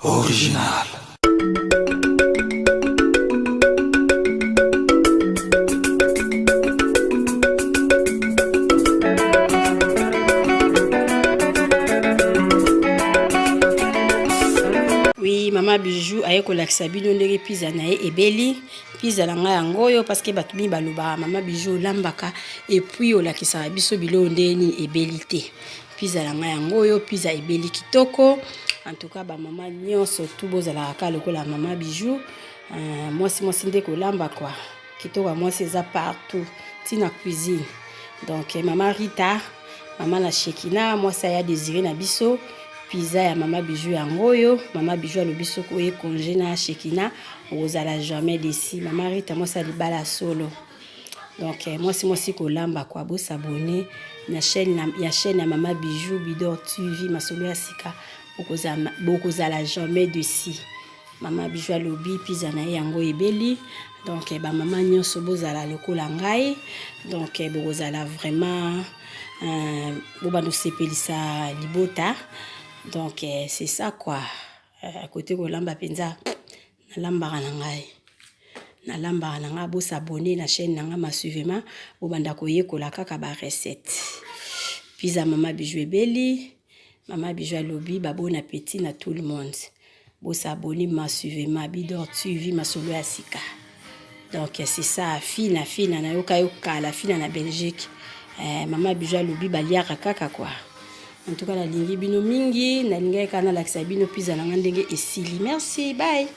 Original. Oui, maman Bijou aye kolakisa bino ndenge pizza na ye ebeli. Pizza na nga yango yo parce que batumi baloba maman Bijou lambaka et puis olakisa biso bilo ndeni ebeli te. Pizza na nga yango yo pizza ebeli kitoko. En tout cas ba maman nyonso tout bozala ka lokola maman Bijou. Moi c'est ndé kolamba quoi. Kitoko moi c'est ça partout. Tina cuisine. Donc maman Rita, maman la Shekina, moi ça ya désiré na biso. Pizza ya maman Bijou yango yo, maman Bijou alobi soko ye congé na Shekina, ozala jamais d'ici. Maman Rita moi ça libala solo. Donc moi si kolamba quoi, bo s'abonner na chaîne ya maman Bijou Bidor TV masolo ya sika, bokozala jamais d'ici. Maman Bijou alobi pizza na yango ebeli. Donc ba maman nyonso bozala lokola ngai. Donc bokozala vraiment boba no sepelisa libota. Donc c'est ça quoi. À côté de lamba penza na lamba ngai. Na lamba nanga bo s'abonner na chaîne nanga ma suivement bo banda ko yekola kaka ba recette. Pizza maman Bijou ebeli, maman Bijou lobby ba bon appétit na tout le monde. Bo s'abonner ma suivement Bidor TV ma solo ya sika. Donc c'est ça fina na yoka la fina na Belgique. Maman Bijou lobby ba liaka kaka quoi. En tout cas, la ligne bino mingi, na linga kana lakisa bino pizza na ndenge esili. Merci, bye.